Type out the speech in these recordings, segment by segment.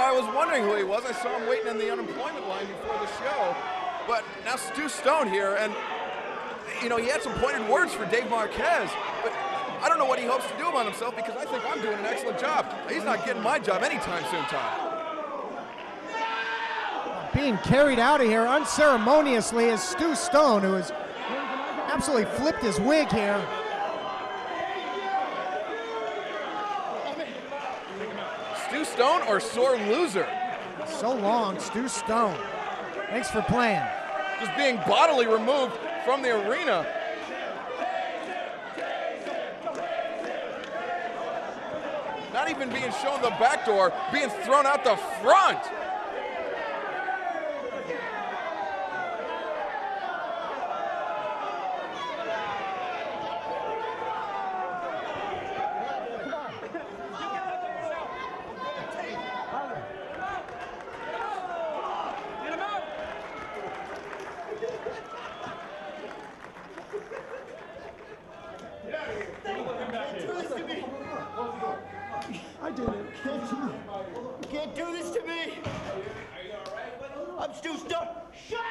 I was wondering who he was. I saw him waiting in the unemployment line before the show. But now Stu Stone here, and he had some pointed words for Dave Marquez, but I don't know what he hopes to do about himself because I think I'm doing an excellent job. He's not getting my job anytime soon, Todd. Being carried out of here unceremoniously is Stu Stone, who has absolutely flipped his wig here. Stu Stone or sore loser? So long, Stu Stone. Thanks for playing. Just being bodily removed from the arena. Not even being shown the back door, being thrown out the front. I did it. You can't do this to me. I'm Stu Stone. Shut up!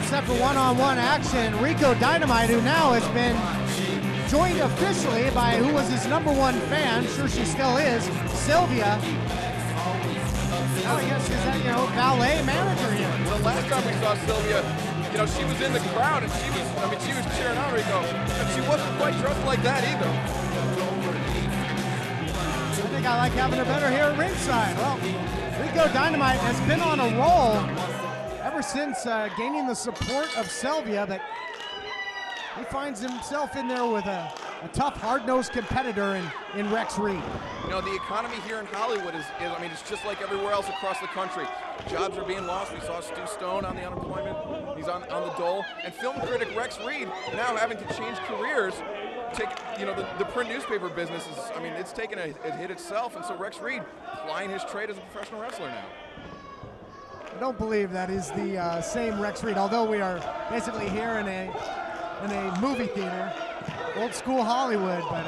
Except for one-on-one action, Rico Dynamite, who now has been joined officially by who was his #1 fan, sure she still is, Sylvia. Now I guess is that, valet manager here. Well, the last time we saw Sylvia, she was in the crowd and she was cheering on Rico, and she wasn't quite dressed like that either. I think I like having her better here at ringside. Well, Rico Dynamite has been on a roll ever since gaining the support of Sylvia, but he finds himself in there with a tough, hard-nosed competitor in Rexx Reed. The economy here in Hollywood is it's just like everywhere else across the country. Jobs are being lost. We saw Stu Stone on the unemployment. He's on the dole. And film critic Rexx Reed now having to change careers. The print newspaper business is, it's taken a hit itself, and so Rexx Reed plying his trade as a professional wrestler now. I don't believe that is the same Rexx Reed, although we are basically here in a movie theater, old school Hollywood, but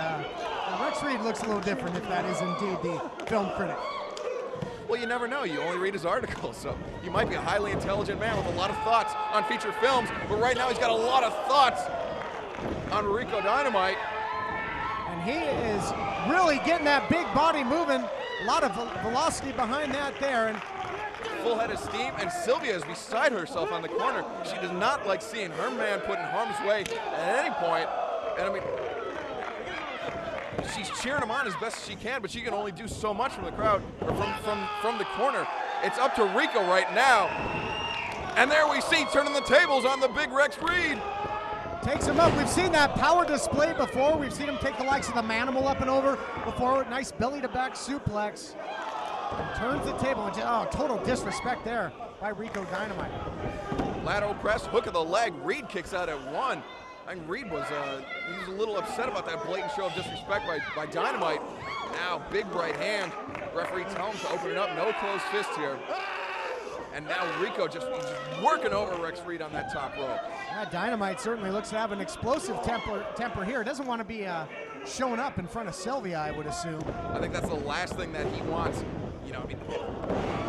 Rexx Reed looks a little different if that is indeed the film critic. Well, you never know. You only read his articles, so you might be a highly intelligent man with a lot of thoughts on feature films, but right now he's got a lot of thoughts on Rico Dynamite. And he is really getting that big body moving, a lot of velocity behind that there. And full head of steam, and Sylvia is beside herself on the corner. She does not like seeing her man put in harm's way at any point. And she's cheering him on as best as she can, but she can only do so much from the crowd, or from the corner. It's up to Rico right now. And there we see turning the tables on the big Rexx Reed. Takes him up. We've seen that power display before. We've seen him take the likes of the Manimal up and over before. Nice belly to back suplex. Turns the table and total disrespect there by Rico Dynamite. Lateral press, hook of the leg. Reed kicks out at 1. I think Reed was he was a little upset about that blatant show of disrespect by Dynamite. Now big right hand. Referee tells him to open it up. No closed fist here. And now Rico just working over Rexx Reed on that top rope. Yeah, Dynamite certainly looks to have an explosive temper here. Doesn't want to be showing up in front of Sylvia, I would assume. I think that's the last thing that he wants.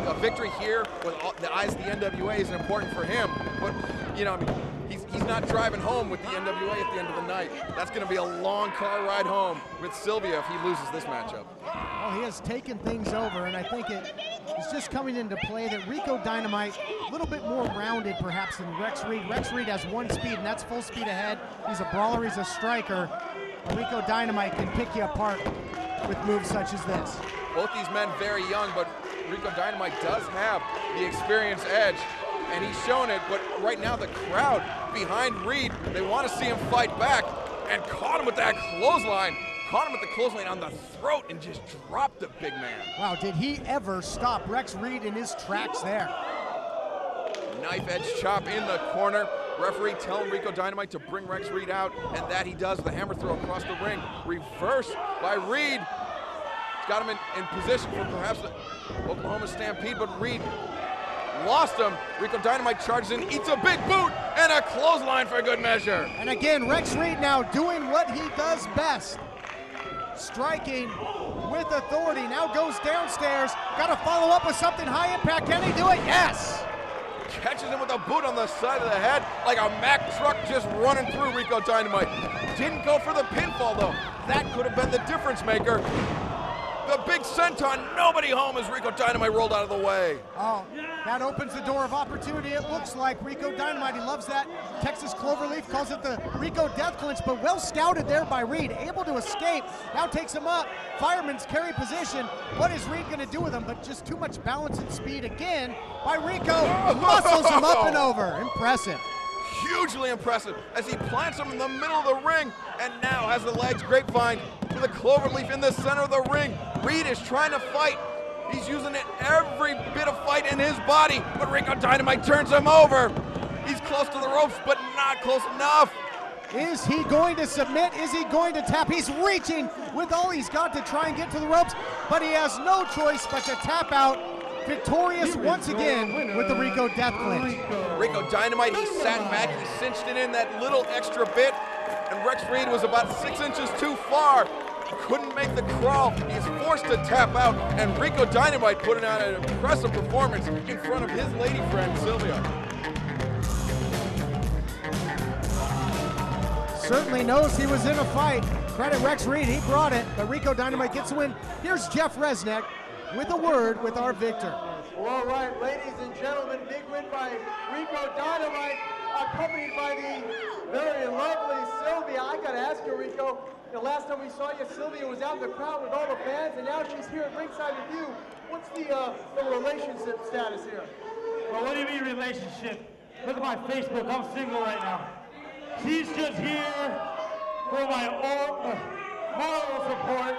A victory here with the eyes of the NWA is important for him. But, he's not driving home with the NWA at the end of the night. That's going to be a long car ride home with Sylvia if he loses this matchup. Well, he has taken things over, and I think it is just coming into play that Rico Dynamite, a little bit more rounded perhaps than Rexx Reed. Rexx Reed has one speed, and that's full speed ahead. He's a brawler, he's a striker. Rico Dynamite can pick you apart with moves such as this. Both these men very young, but Rico Dynamite does have the experience edge, and he's shown it. But right now the crowd behind Reed, they want to see him fight back, and caught him with that clothesline. Caught him with the clothesline on the throat and just dropped the big man. Wow, did he ever stop Rexx Reed in his tracks there? knife edge chop in the corner. Referee telling Rico Dynamite to bring Rexx Reed out, and that he does. The hammer throw across the ring. Reversed by Reed. It's got him in position for perhaps the Oklahoma Stampede, but Reed lost him. Rico Dynamite charges in, eats a big boot, and a clothesline for good measure. And again, Rexx Reed now doing what he does best. Striking with authority. Now goes downstairs. Got to follow up with something high impact. Can he do it? Yes! Catches him with a boot on the side of the head like a Mack truck just running through Rico Dynamite. Didn't go for the pinfall though. That could have been the difference maker. The big senton, nobody home as Rico Dynamite rolled out of the way. Oh, that opens the door of opportunity. It looks like Rico Dynamite. He loves that Texas Cloverleaf, calls it the Rico Death Clinch, but well scouted there by Reed. Able to escape, now takes him up. Fireman's carry position. What is Reed gonna do with him? But just too much balance and speed again by Rico. Muscles him up and over. Impressive. Hugely impressive as he plants him in the middle of the ring and now has the legs grapevine for the cloverleaf in the center of the ring. Reed is trying to fight. He's using it every bit of fight in his body, but Rico Dynamite turns him over. He's close to the ropes, but not close enough. Is he going to submit? Is he going to tap? He's reaching with all he's got to try and get to the ropes, but he has no choice but to tap out. Victorious once again with the Rico Death Clinch. Rico Dynamite, he sat back, he cinched it in that little extra bit, and Rexx Reed was about 6 inches too far. Couldn't make the crawl. He's forced to tap out, and Rico Dynamite putting on an impressive performance in front of his lady friend, Sylvia. Certainly knows he was in a fight. Credit Rexx Reed, he brought it, but Rico Dynamite gets a win. Here's Jeff Resnick with a word with our victor. Well, all right, ladies and gentlemen, big win by Rico Dynamite, accompanied by the very lovely Sylvia. I gotta ask you, Rico, the last time we saw you, Sylvia was out in the crowd with all the fans, and now she's here at ringside with you. What's the relationship status here? Well, what do you mean relationship? Look at my Facebook, I'm single right now. She's just here for my moral support,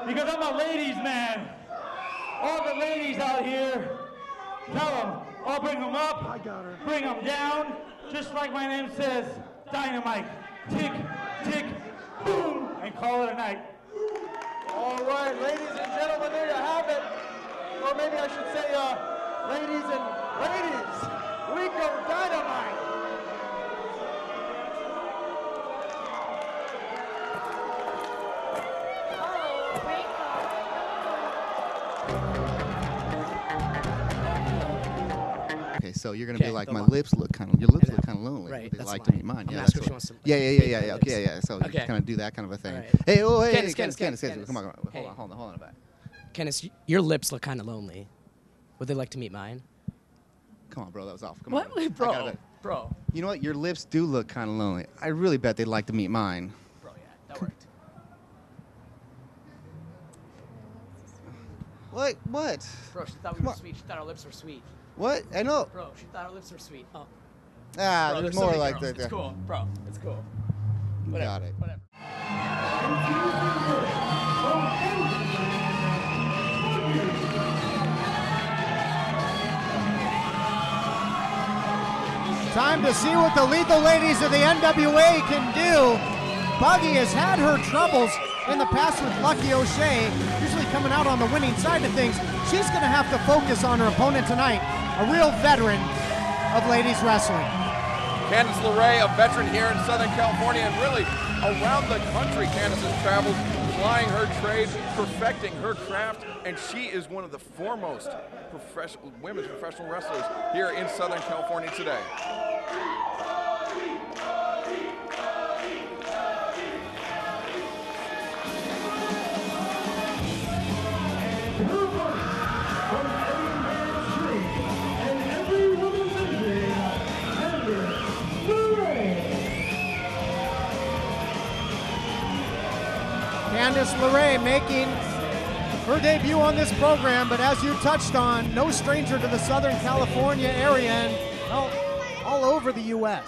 because I'm a ladies' man. All the ladies out here, tell them, I'll bring them up, I got her. Bring them down, just like my name says, Dynamite. Tick, tick, boom, and call it a night. All right, ladies and gentlemen, there you have it. Or maybe I should say, ladies and ladies, Rico Dynamite. Okay, so you're gonna be like, my lips look kind of, your lips look kind of lonely. Right, They that's like fine. to meet mine. I'm Yeah, asking that's if she what, wants to, like, yeah. pick Okay, yeah. So you Okay. kind of do that kind of a thing. All right. Hey, oh, hey, Candice. Come on, Hey. hold on in the back. Candice, your lips look kind of lonely. Would they like to meet mine? Come on, bro, that was off. Come What? on, Bro. Bro. You know what? Your lips do look kind of lonely. I really bet they'd like to meet mine. Bro, yeah, that worked. What? What? Bro, she thought we Come were on. sweet. She thought our lips were sweet. What? I know. Bro, she thought our lips were sweet. Oh. Ah, Bro, there's so more many like girls. that. It's cool, bro. It's cool. Whatever. Got it. Whatever. Time to see what the Lethal Ladies of the NWA can do. Buggy has had her troubles in the past with Lucky O'Shea, usually coming out on the winning side of things. She's going to have to focus on her opponent tonight, a real veteran of ladies wrestling. Candice LaRae, a veteran here in Southern California and really around the country. Candice has traveled, plying her trade, perfecting her craft, and she is one of the foremost women's professional wrestlers here in Southern California today. Candice LaRae making her debut on this program, but as you touched on, no stranger to the Southern California area and all over the U.S.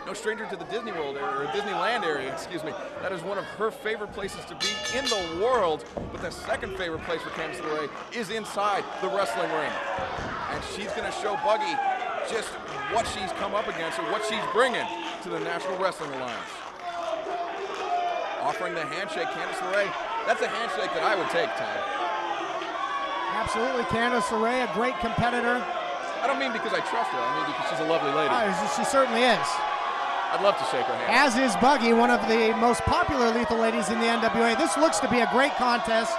No stranger to the Disney World area, or Disneyland area, excuse me. That is one of her favorite places to be in the world, but the second favorite place for Candice LaRae is inside the wrestling ring. And she's gonna show Buggy just what she's come up against and what she's bringing to the National Wrestling Alliance. Offering the handshake, Candice LaRae. That's a handshake that I would take, Todd. Absolutely, Candice LaRae, a great competitor. I don't mean because I trust her. I mean because she's a lovely lady. She certainly is. I'd love to shake her hand. As is Buggy, one of the most popular lethal ladies in the NWA. This looks to be a great contest.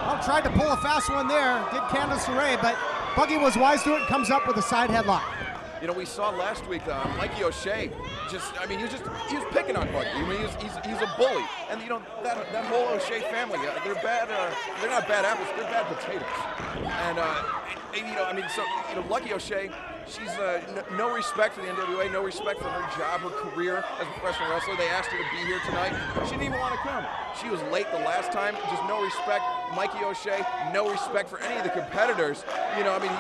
Well, tried to pull a fast one there, did Candice LaRae, but Buggy was wise to it and comes up with a side headlock. You know, we saw last week Mikey O'Shea. He was picking on Buggy. I mean, he's a bully, and you know that whole O'Shea family. They're bad. They're not bad apples. They're bad potatoes. And you know, I mean, so you know, Lucky O'Shea. She's no respect for the NWA, no respect for her job, her career as a professional wrestler. They asked her to be here tonight. She didn't even want to come. She was late the last time. Just no respect. Mikey O'Shea, no respect for any of the competitors. You know, I mean,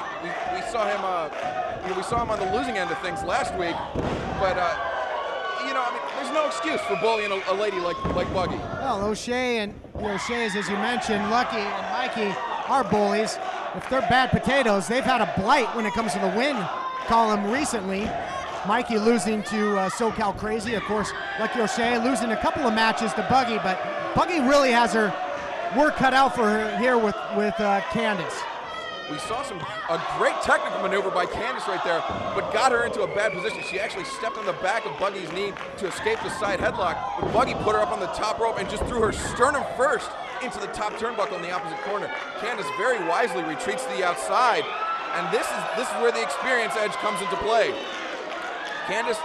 we saw him. We saw him on the losing end of things last week. But you know, I mean, there's no excuse for bullying a lady like Buggy. Well, O'Shea and the O'Sheas, as you mentioned, Lucky and Mikey are bullies. If they're bad potatoes, they've had a blight when it comes to the win column recently. Mikey losing to SoCal Crazy. Of course, Lucky O'Shea losing a couple of matches to Buggy, but Buggy really has her work cut out for her here with Candice. We saw a great technical maneuver by Candice right there, but got her into a bad position. She actually stepped on the back of Buggy's knee to escape the side headlock, but Buggy put her up on the top rope and just threw her sternum first into the top turnbuckle in the opposite corner. Candice very wisely retreats to the outside, and this is where the experience edge comes into play. Candice,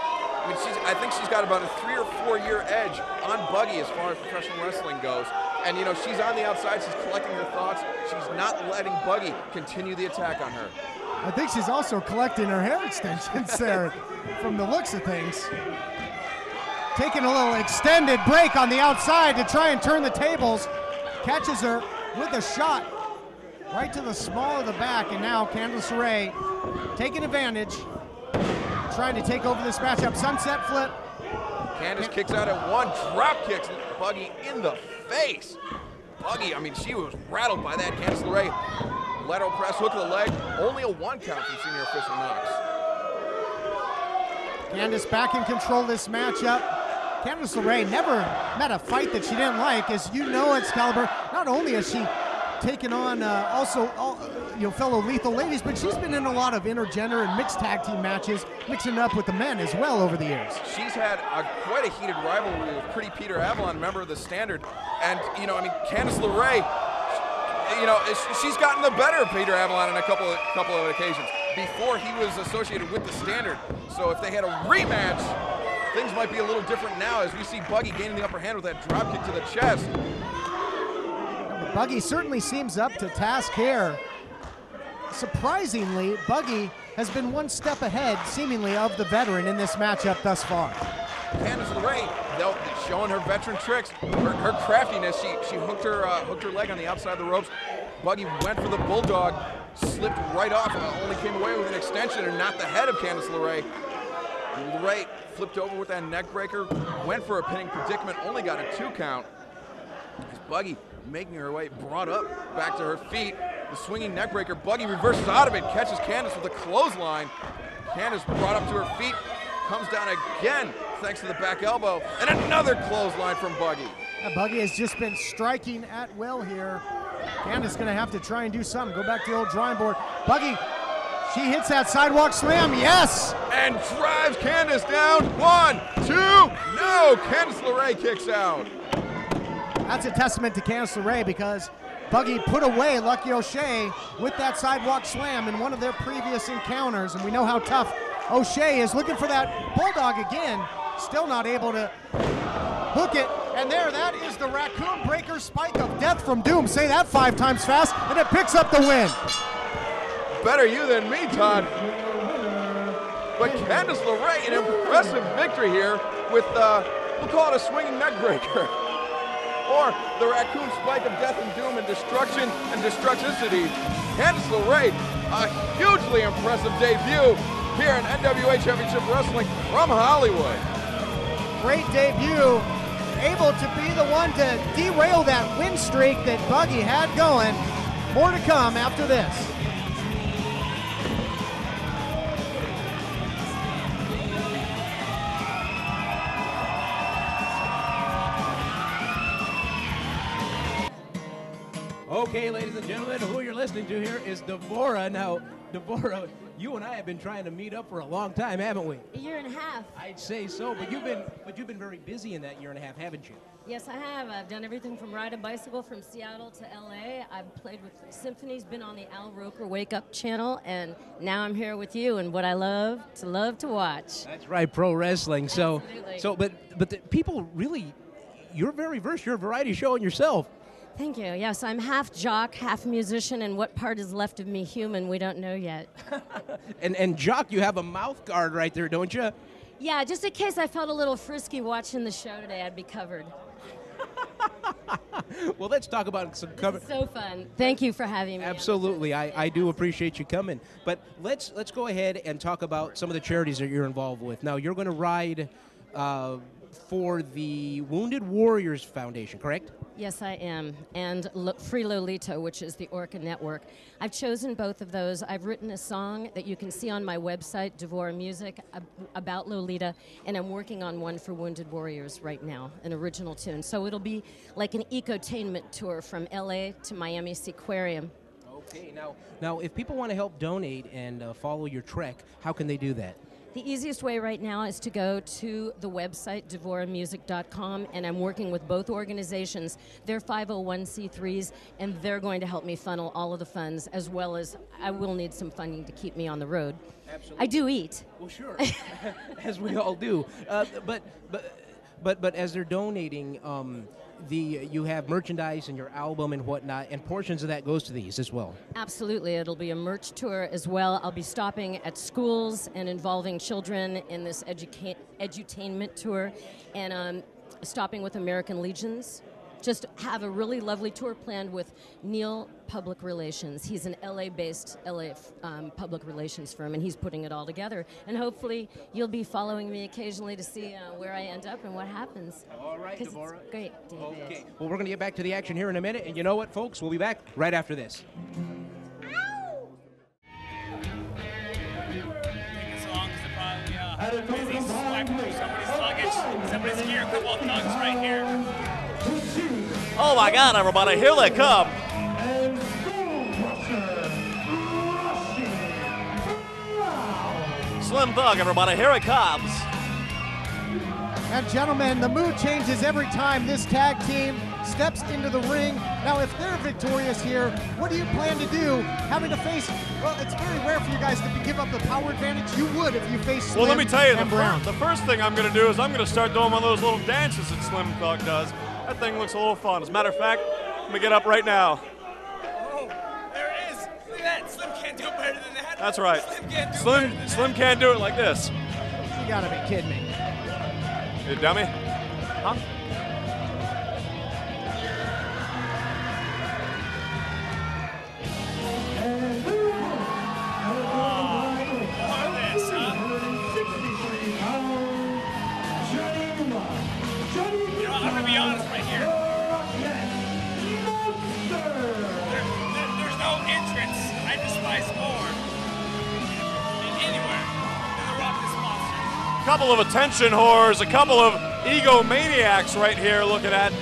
I think she's got about a 3 or 4 year edge on Buggy as far as professional wrestling goes. And you know, she's on the outside, she's collecting her thoughts. She's not letting Buggy continue the attack on her. I think she's also collecting her hair extensions there from the looks of things. Taking a little extended break on the outside to try and turn the tables. Catches her with a shot right to the small of the back, and now Candice LaRae taking advantage, trying to take over this matchup. Sunset flip. Candice kicks out at one, drop kicks Buggy in the face. Buggy, I mean, she was rattled by that. Candice LaRae, lateral press, hook of the leg, only a 1 count from senior official Knox. Candice back in control of this matchup. Candice LaRae never met a fight that she didn't like. As you know, Excalibur, not only has she taken on fellow lethal ladies, but she's been in a lot of intergender and mixed tag team matches, mixing up with the men as well over the years. She's had quite a heated rivalry with Pretty Peter Avalon, member of the Standard, and you know, I mean, Candice LaRae, you know, she's gotten the better of Peter Avalon on a couple of occasions before he was associated with the Standard. So if they had a rematch, things might be a little different now as we see Buggy gaining the upper hand with that drop kick to the chest. Buggy certainly seems up to task here. Surprisingly, Buggy has been 1 step ahead, seemingly, of the veteran in this matchup thus far. Candice LaRae, showing her veteran tricks, her craftiness. She hooked her leg on the outside of the ropes. Buggy went for the bulldog, slipped right off, only came away with an extension and not the head of Candice LaRae. LaRae flipped over with that neck breaker, went for a pinning predicament, only got a 2 count. As Buggy making her way, brought up back to her feet. The swinging neck breaker, Buggy reverses out of it, catches Candice with a clothesline. Candice brought up to her feet, comes down again thanks to the back elbow, and another clothesline from Buggy. Buggy has just been striking at will here. Candice gonna have to try and do something. Go back to the old drawing board. Buggy, she hits that sidewalk slam, yes! And drives Candice down. 1, 2, no! Candice LaRae kicks out. That's a testament to Candice LaRae because Buggy put away Lucky O'Shea with that sidewalk slam in one of their previous encounters, and we know how tough O'Shea is. Looking for that bulldog again, still not able to hook it. And there, that is the Raccoon Breaker Spike of Death from Doom. Say that 5 times fast, and it picks up the win. Better you than me, Todd. But Candice LaRae, an impressive victory here with, we'll call it a swinging neck breaker. Or the Raccoon Spike of Death and Doom and Destruction and Destructicity. Candice LaRae, a hugely impressive debut here in NWA Championship Wrestling from Hollywood. Great debut, able to be the one to derail that win streak that Buggy had going. More to come after this. Okay, ladies and gentlemen, who you're listening to here is Devorah. Now, Devorah, you and I have been trying to meet up for a long time, haven't we? A year and a half. I'd say so, but you've been very busy in that year and a half, haven't you? Yes, I have. I've done everything from ride a bicycle from Seattle to LA. I've played with symphonies, been on the Al Roker Wake Up channel, and now I'm here with you and what I love to watch. That's right, pro wrestling. Absolutely. But the people really, you're very versed. You're a variety show in yourself. Thank you. Yes, I'm half jock, half musician, and what part is left of me human, we don't know yet. and jock, you have a mouth guard right there, don't you? Yeah, just in case I felt a little frisky watching the show today, I'd be covered. Well, let's talk about some cover. So fun. Thank you for having me. Absolutely. I do appreciate you coming. But let's go ahead and talk about some of the charities that you're involved with. Now, you're going to ride for the Wounded Warriors Foundation, correct? Yes, I am. And Free Lolita, which is the Orca Network. I've chosen both of those. I've written a song that you can see on my website, Devorah Music, about Lolita, and I'm working on one for Wounded Warriors right now, an original tune. So it'll be like an ecotainment tour from LA to Miami Seaquarium. Okay, now if people want to help donate and follow your trek, how can they do that? The easiest way right now is to go to the website, DevorahMusic.com, and I'm working with both organizations. They're 501c3s, and they're going to help me funnel all of the funds, as well as I will need some funding to keep me on the road. Absolutely. I do eat. Well, sure, as we all do. But as they're donating, you have merchandise and your album and whatnot, and portions of that goes to these as well. Absolutely. It'll be a merch tour as well. I'll be stopping at schools and involving children in this edutainment tour, and stopping with American Legions. Just have a really lovely tour planned with Neil Public Relations. He's an LA-based public relations firm, and he's putting it all together. And hopefully you'll be following me occasionally to see where I end up and what happens. All right, Devorah. It's great, David. Okay. Well, we're going to get back to the action here in a minute, and you know what, folks? We'll be back right after this. Busy swiping through somebody's luggage. Somebody's here. A couple of thugs right here. Oh my God, everybody, here they come. Slim Thug, everybody, here it comes. And gentlemen, the mood changes every time this tag team steps into the ring. Now, if they're victorious here, what do you plan to do? Having to face, well, it's very rare for you guys to give up the power advantage. You would if you face Slim. Well, let me tell you, Brown. the first thing I'm going to do is I'm going to start doing one of those little dances that Slim Thug does. That thing looks a little fun. As a matter of fact, let me get up right now. Oh, there it is. Look at that. Slim can't do it better than that. That's right. Slim can't do it like this. You gotta be kidding me. You dummy? Huh? I'm going to be honest right here. There's no entrance I despise more than anywhere than the Rockness Monster. A couple of attention whores, a couple of egomaniacs right here looking at.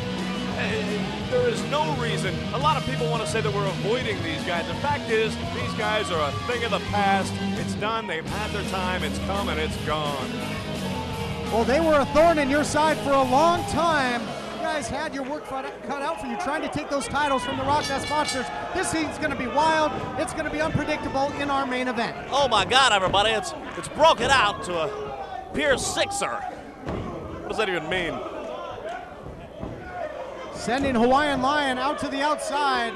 There is no reason. A lot of people want to say that we're avoiding these guys. The fact is, these guys are a thing of the past. It's done. They've had their time. It's come and it's gone. Well, they were a thorn in your side for a long time. You guys had your work cut out for you, trying to take those titles from the Rockness Monsters. This season's going to be wild. It's going to be unpredictable in our main event. Oh my God, everybody! It's broken out to a Pier Sixer. What does that even mean? Sending Hawaiian Lion out to the outside.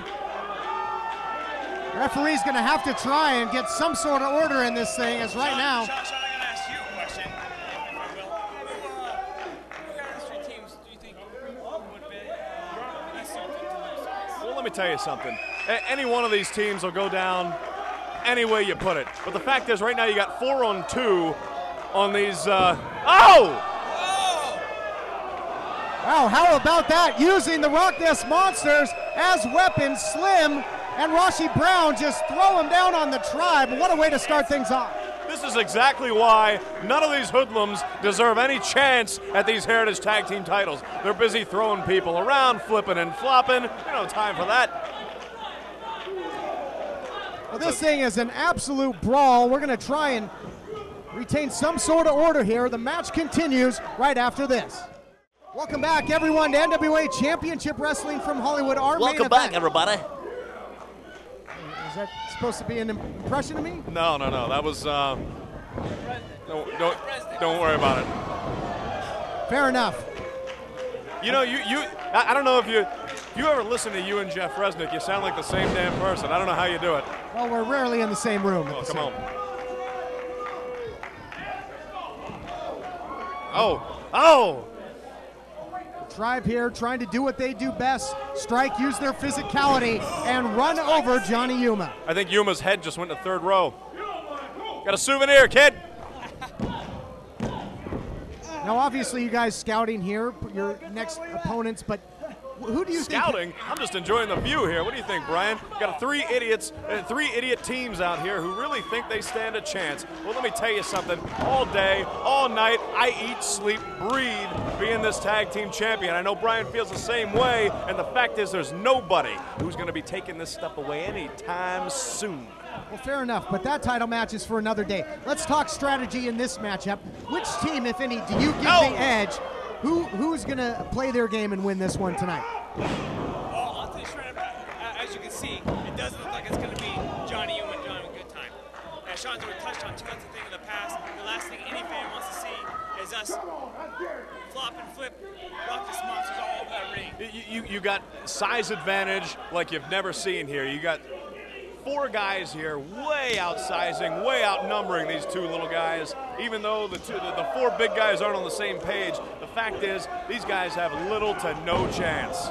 Referee's going to have to try and get some sort of order in this thing, as right now. Sean, I'm going to ask you a question, if I will. Who out of the three teams do you think would be best suited to lose? Well, let me tell you something. Any one of these teams will go down any way you put it. But the fact is, right now you got 4-on-2 on these. Oh! Wow, how about that? Using the Rockness Monsters as weapons. Slim and Rashi Brown just throw them down on the tribe. What a way to start things off. This is exactly why none of these hoodlums deserve any chance at these Heritage Tag Team titles. They're busy throwing people around, flipping and flopping. You know, time for that. Well, this thing is an absolute brawl. We're going to try and retain some sort of order here. The match continues right after this. Welcome back, everyone, to NWA Championship Wrestling from Hollywood. Our Welcome back, everybody. Is that supposed to be an impression of me? No. That was. Don't worry about it. Fair enough. You know, I don't know if you ever listen to you and Jeff Resnick. You sound like the same damn person. I don't know how you do it. Well, we're rarely in the same room. Oh, come on. Oh! Tribe here trying to do what they do best, strike, use their physicality, and run over Johnny Yuma. I think Yuma's head just went to third row. Got a souvenir, kid. Now, obviously, you guys scouting here, your next opponents, but who do you Scouting? think? I'm just enjoying the view here. What do you think, Brian? Got three idiot teams out here who really think they stand a chance. Well, let me tell you something. All day, all night, I eat, sleep, breathe being this tag team champion. I know Brian feels the same way, and the fact is there's nobody who's going to be taking this stuff away anytime soon. Well, fair enough, but that title match is for another day. Let's talk strategy in this matchup. Which team, if any, do you give the edge? Who's going to play their game and win this one tonight? Well, I'll tell you straight up, as you can see, it doesn't look like it's going to be Johnny Yuma and Johnny with good time. As Sean's already touched on, that's the thing in the past. The last thing any fan wants to see is us flop and flip, rock this monsters all over that ring. You got size advantage like you've never seen here. You got 4 guys here way outsizing, way outnumbering these 2 little guys. Even though the 4 big guys aren't on the same page, the fact is these guys have little to no chance.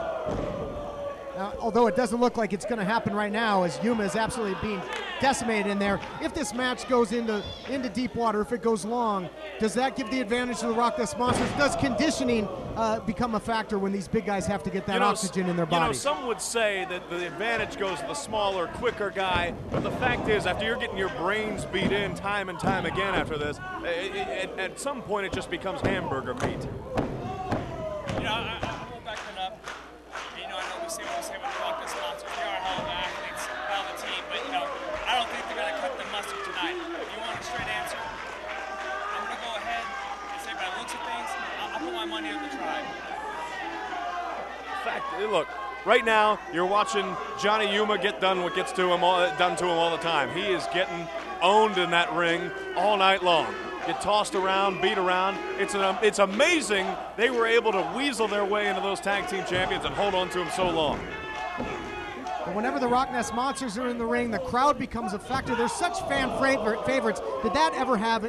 Although it doesn't look like it's going to happen right now, as Yuma is absolutely being decimated in there. If this match goes into deep water, if it goes long, does that give the advantage to the Rock This Monsters? Does conditioning become a factor when these big guys have to get that oxygen in their bodies? Some would say that the advantage goes to the smaller, quicker guy, but the fact is, after you're getting your brains beat in time and time again after this, at some point it just becomes hamburger meat. You know, I won't back that up. You know, I know we say what we say about the Rock This Monsters. They are a hell of athletes, hell of a team, but, you know, I don't think they're going to cut the mustard tonight. If you want a straight answer, I'm going to go ahead and say by the looks of things, I'll put my money on the Tribe. In fact, look, right now you're watching Johnny Yuma get done what gets done to him all the time. He is getting owned in that ring all night long. Get tossed around, beat around. It's amazing they were able to weasel their way into those tag team champions and hold on to them so long. But whenever the Rock Nest Monsters are in the ring, the crowd becomes a factor. They're such fan favorites. Did that ever have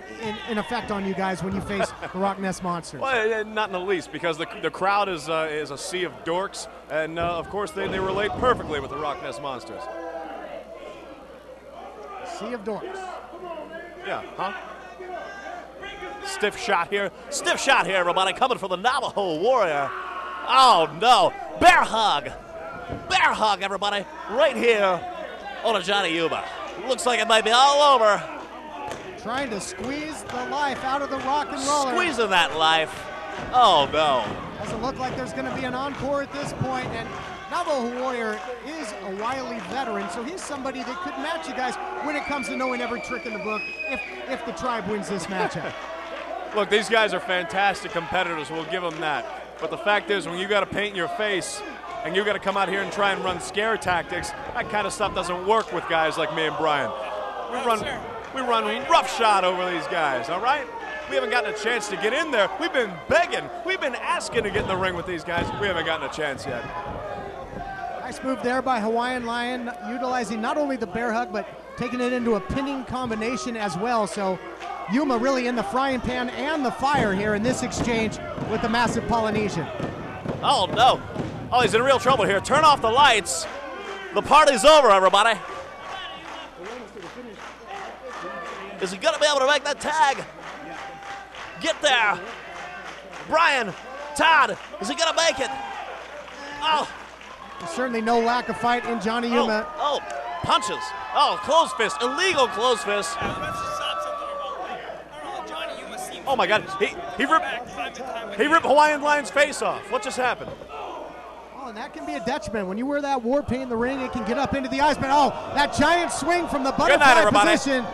an effect on you guys when you face the Rock Nest Monsters? Well, not in the least, because the crowd is a sea of dorks, and of course they relate perfectly with the Rock Nest Monsters. Sea of dorks. Yeah, huh? Stiff shot here, everybody, coming from the Navajo Warrior. Oh no, bear hug, everybody, right here on a Johnny Yuma. Looks like it might be all over. Trying to squeeze the life out of the rock and roller. Squeezing that life. Oh no. Doesn't look like there's going to be an encore at this point, and Navajo Warrior is a wily veteran, so he's somebody that could match you guys when it comes to knowing every trick in the book if the Tribe wins this matchup. Look, these guys are fantastic competitors, we'll give them that. But the fact is, when you got to paint your face and you got to come out here and try and run scare tactics, that kind of stuff doesn't work with guys like me and Brian. We run roughshod over these guys, all right? We haven't gotten a chance to get in there. We've been begging. We've been asking to get in the ring with these guys. We haven't gotten a chance yet. Nice move there by Hawaiian Lion, utilizing not only the bear hug, but taking it into a pinning combination as well. So Yuma really in the frying pan and the fire here in this exchange with the massive Polynesian. Oh, no. Oh, he's in real trouble here. Turn off the lights. The party's over, everybody. Is he going to be able to make that tag? Get there. Brian, Todd, is he going to make it? Oh. There's certainly no lack of fight in Johnny Yuma. Oh, punches. Oh, closed fist, illegal closed fist. Oh my God, he ripped Hawaiian Lion's face off. What just happened? Well, and that can be a detriment. When you wear that war paint in the ring, it can get up into the eyes. But oh, that giant swing from the butterfly position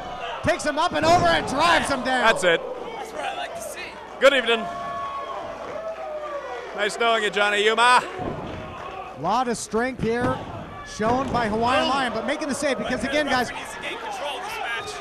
takes him up and over and drives him down. That's it. That's what I like to see. Good evening. Nice knowing you, Johnny Yuma. A lot of strength here shown by Hawaiian Lion, but making the save because, again, guys. Needs to gain control of this match.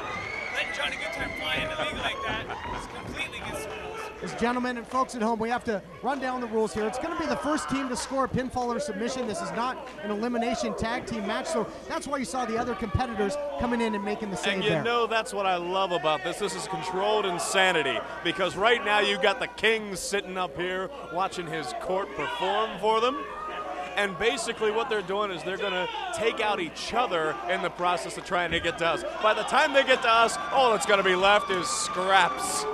Letting Johnny Goodtime fly into the league like that is completely against the rules. As gentlemen and folks at home, we have to run down the rules here. It's going to be the first team to score a pinfall or submission. This is not an elimination tag team match, so that's why you saw the other competitors coming in and making the save there. And you know that's what I love about this. This is controlled insanity because right now you got the King sitting up here watching his court perform for them. And basically what they're doing is they're going to take out each other in the process of trying to get to us. By the time they get to us, all that's going to be left is scraps.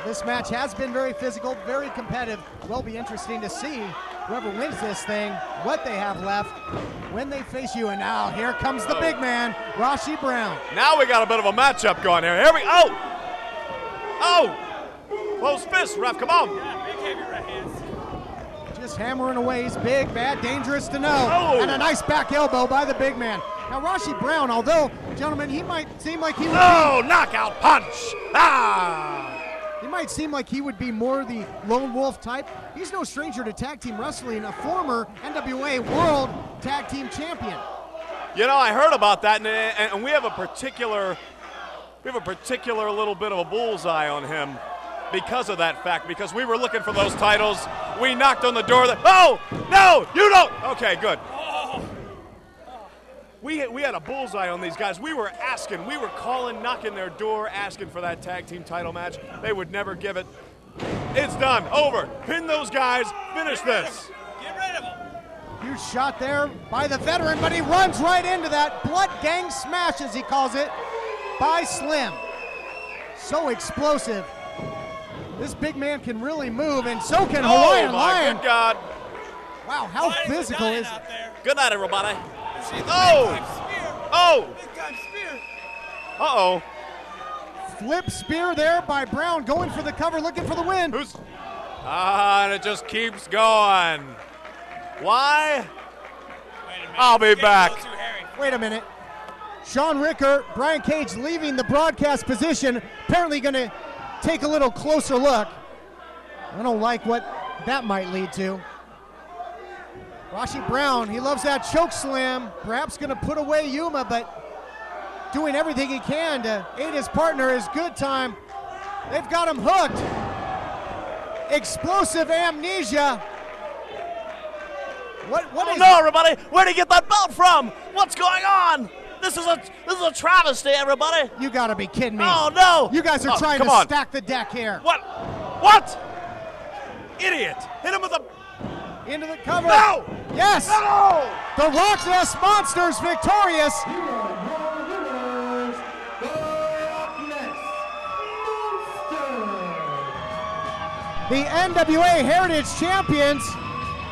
This match has been very physical, very competitive. Will be interesting to see whoever wins this thing, what they have left when they face you. And now here comes the big man, Rashi Brown. Now we got a bit of a matchup going here. Here we go. Oh! Close fist, ref, come on. Yeah, big heavy right hands. Just hammering away. He's big, bad, dangerous to know. Oh. And a nice back elbow by the big man. Now, Rashi Brown, although, gentlemen, he might seem like he would be... knockout punch! Ah! He might seem like he would be more the lone wolf type. He's no stranger to tag team wrestling, a former NWA World Tag Team Champion. You know, I heard about that, and we have a particular little bit of a bullseye on him because of that fact, because we were looking for those titles. We knocked on the door. Oh, no, you don't. Okay, good. We had a bullseye on these guys. We were asking, we were calling, knocking their door, asking for that tag team title match. They would never give it. It's done, over. Pin those guys, finish this. Get rid of them. Huge shot there by the veteran, but he runs right into that blood gang smash, as he calls it, by Slim. So explosive. This big man can really move, and so can Hawaiian Lion. Good God. Wow, how physical is it? Good night, everybody. Oh! Oh! Big time spear. Uh-oh. Flip spear there by Brown, going for the cover, looking for the win. And it just keeps going. Why? I'll be back. Wait a minute. Sean Ricker, Brian Cage leaving the broadcast position, apparently going to take a little closer look. I don't like what that might lead to. Rashi Brown, he loves that choke slam. Perhaps going to put away Yuma, but doing everything he can to aid his partner is good time. They've got him hooked. Explosive amnesia. What is no, everybody, where'd he get that belt from? What's going on? This is a travesty, everybody. You gotta be kidding me. Oh, no. You guys are trying to stack the deck here. What? Idiot. Hit him with a... Into the cover. No! Yes! No! The Rock Nest Monsters victorious. The NWA Heritage Champions,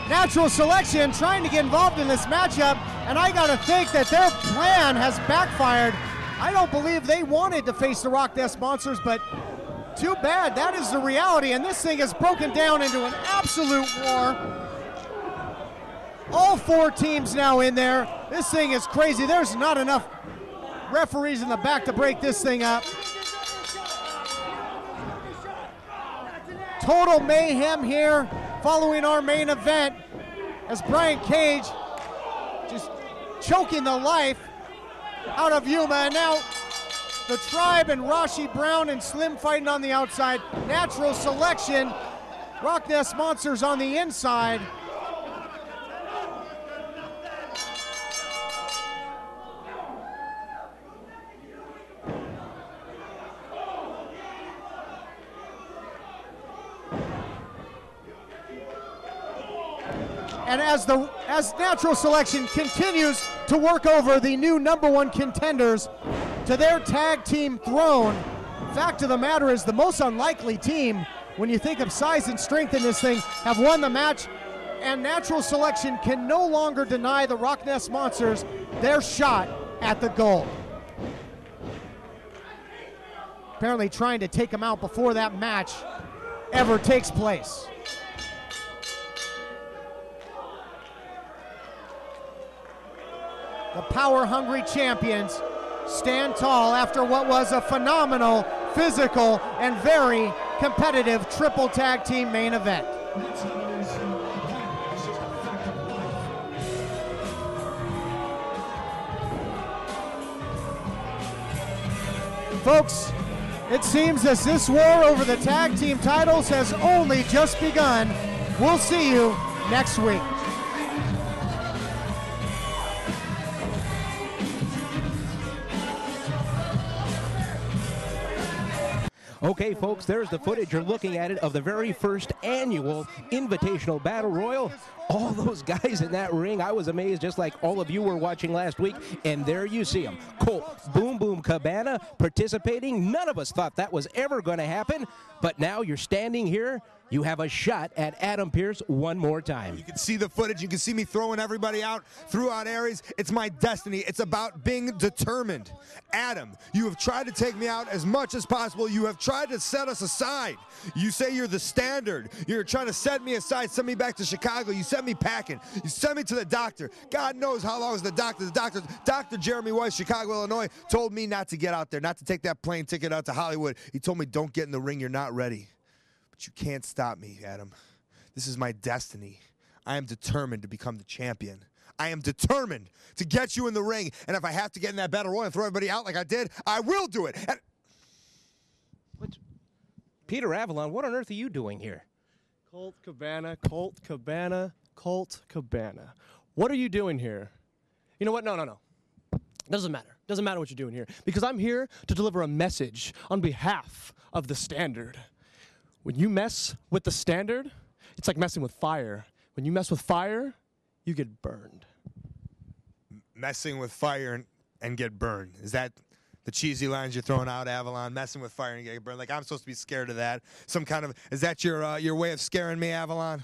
Natural Selection, trying to get involved in this matchup, and I gotta think that their plan has backfired. I don't believe they wanted to face the Rock Nest Monsters, but too bad. That is the reality, and this thing has broken down into an absolute war. All four teams now in there. This thing is crazy. There's not enough referees in the back to break this thing up. Total mayhem here following our main event as Brian Cage just choking the life out of Yuma. And now the Tribe and Rashi Brown and Slim fighting on the outside. Natural Selection. Rock Nest Monsters on the inside. And as Natural Selection continues to work over the new #1 contenders to their tag team throne, fact of the matter is the most unlikely team, when you think of size and strength in this thing, have won the match, and Natural Selection can no longer deny the Rock Nest Monsters their shot at the gold. Apparently trying to take them out before that match ever takes place. the power-hungry champions stand tall after what was a phenomenal, physical, and very competitive triple tag team main event. Folks, it seems as this war over the tag team titles has only just begun. We'll see you next week. Okay, folks, there's the footage. You're looking at it of the very first annual Invitational Battle Royal. All those guys in that ring, I was amazed, just like all of you were watching last week. And there you see them. Colt, Boom Boom Cabana participating. None of us thought that was ever going to happen. But now you're standing here. You have a shot at Adam Pearce one more time. You can see the footage. You can see me throwing everybody out throughout areas. It's my destiny. It's about being determined. Adam, you have tried to take me out as much as possible. You have tried to set us aside. You say you're the standard. You're trying to set me aside, send me back to Chicago. You sent me packing. You sent me to the doctor. God knows how long is the doctor. Dr. Jeremy Weiss, Chicago, Illinois, told me not to get out there, not to take that plane ticket out to Hollywood. He told me, don't get in the ring. You're not ready. But you can't stop me, Adam. This is my destiny. I am determined to become the champion. I am determined to get you in the ring, and if I have to get in that battle royal and throw everybody out like I did, I will do it. And Peter Avalon, what on earth are you doing here? Colt Cabana, Colt Cabana, Colt Cabana. What are you doing here? You know what? No. Doesn't matter. Doesn't matter what you're doing here, because I'm here to deliver a message on behalf of the Standard. When you mess with the Standard, it's like messing with fire. When you mess with fire, you get burned. Messing with fire and get burned. Is that the cheesy lines you're throwing out, Avalon? Messing with fire and get burned. Like I'm supposed to be scared of that. Some kind of, is that your way of scaring me, Avalon?